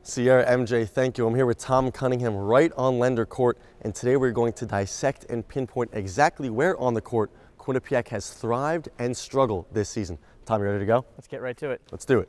Sierra, MJ, thank you. I'm here with Tom Cunningham right on Lender Court, and today we're going to dissect and pinpoint exactly where on the court Quinnipiac has thrived and struggled this season. Tom, you ready to go? Let's get right to it. Let's do it.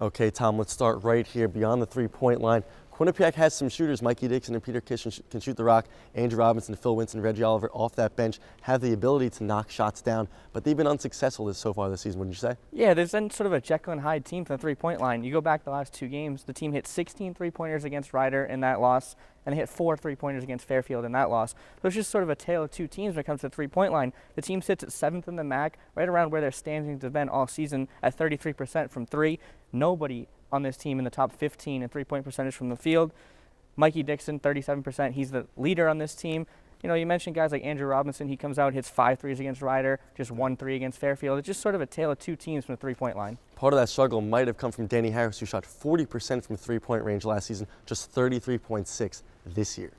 Okay, Tom, let's start right here beyond the three-point line. Quinnipiac has some shooters. Mikey Dixon and Peter Kish can shoot the rock. Andrew Robinson, Phil Winston, Reggie Oliver off that bench have the ability to knock shots down, but they've been unsuccessful so far this season, wouldn't you say? Yeah, there's been sort of a Jekyll and Hyde team from the three-point line. You go back the last two games, the team hit 16 three-pointers against Ryder in that loss, and they hit 4 three-pointers against Fairfield in that loss. So it's just sort of a tale of two teams when it comes to the three-point line. The team sits at 7th in the MAC, right around where their standings have been all season at 33% from three. Nobody on this team in the top 15 in three-point percentage from the field. Mikey Dixon, 37%. He's the leader on this team. You know, you mentioned guys like Andrew Robinson. He comes out and hits 5 threes against Ryder, just 1 3 against Fairfield. It's just sort of a tale of two teams from the three-point line. Part of that struggle might have come from Danny Harris, who shot 40% from three-point range last season, just 33.6 this year.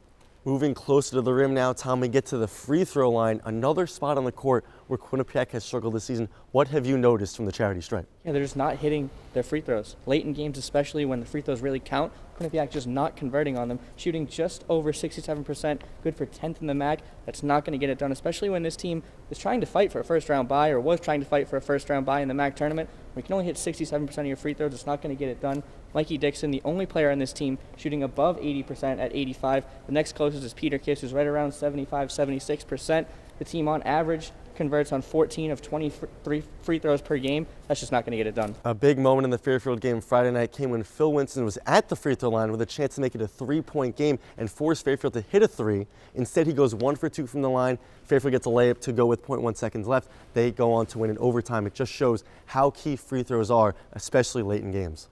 Moving closer to the rim now, Tom, we get to the free throw line, another spot on the court where Quinnipiac has struggled this season. What have you noticed from the charity stripe? Yeah, they're just not hitting their free throws. Late in games, especially when the free throws really count, Quinnipiac just not converting on them, shooting just over 67%, good for 10th in the MAC. That's not going to get it done, especially when this team is trying to fight for a first-round bye or was trying to fight for a first-round bye in the MAC tournament. We can only hit 67% of your free throws. It's not going to get it done. Mikey Dixon, the only player on this team, shooting above 80% at 85. The next closest is Peter Kish, who's right around 75, 76%. The team on average converts on 14 of 23 free throws per game. That's just not going to get it done. A big moment in the Fairfield game Friday night came when Phil Winston was at the free throw line with a chance to make it a three-point game and force Fairfield to hit a three. Instead, he goes 1 for 2 from the line. Fairfield gets a layup to go with 0.1 seconds left. They go on to win in overtime. It just shows how key free throws are, especially late in games.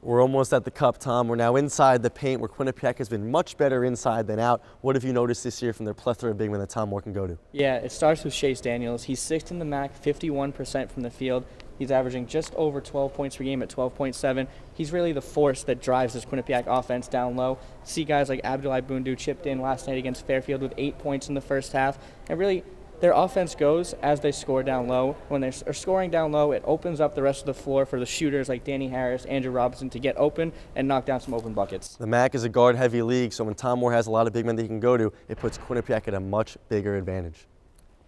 We're almost at the cup, Tom. We're now inside the paint, where Quinnipiac has been much better inside than out. What have you noticed this year from their plethora of big men that Tom Moore can go to? Yeah, it starts with Chase Daniels. He's 6th in the MAC, 51% from the field. He's averaging just over 12 points per game at 12.7. He's really the force that drives this Quinnipiac offense down low. See guys like Abdoulaye Bundu chipped in last night against Fairfield with 8 points in the first half. And really, their offense goes as they score down low. When they're scoring down low, it opens up the rest of the floor for the shooters like Danny Harris, Andrew Robinson to get open and knock down some open buckets. The MAC is a guard-heavy league, so when Tom Moore has a lot of big men that he can go to, it puts Quinnipiac at a much bigger advantage.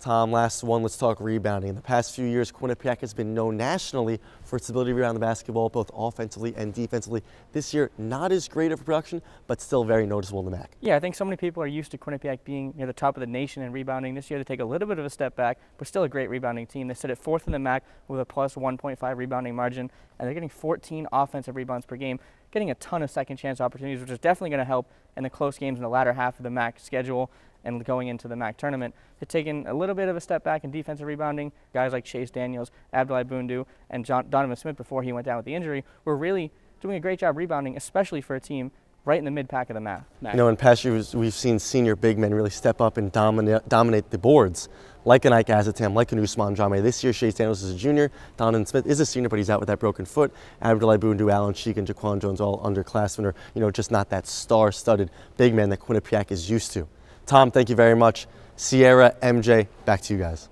Tom, last one, let's talk rebounding. In the past few years, Quinnipiac has been known nationally for its ability to rebound the basketball, both offensively and defensively. This year, not as great of a production, but still very noticeable in the MAC. Yeah, I think so many people are used to Quinnipiac being near the top of the nation in rebounding. This year, they take a little bit of a step back, but still a great rebounding team. They sit at 4th in the MAC with a plus 1.5 rebounding margin, and they're getting 14 offensive rebounds per game, getting a ton of second chance opportunities, which is definitely going to help in the close games in the latter half of the MAC schedule and going into the MAC tournament. They've taken a little bit of a step back in defensive rebounding. Guys like Chase Daniels, Abdoulaye Bundu, and Donovan Smith, before he went down with the injury, were really doing a great job rebounding, especially for a team right in the mid-pack of the MAC. You know, in past years, we've seen senior big men really step up and dominate the boards, like an Ike Azatam, like an Usman Jame. This year, Chase Daniels is a junior. Donovan Smith is a senior, but he's out with that broken foot. Abdoulaye Bundu, Alan Sheik, and Jaquan Jones, all underclassmen, are, you know, just not that star-studded big man that Quinnipiac is used to. Tom, thank you very much. Sierra, MJ, back to you guys.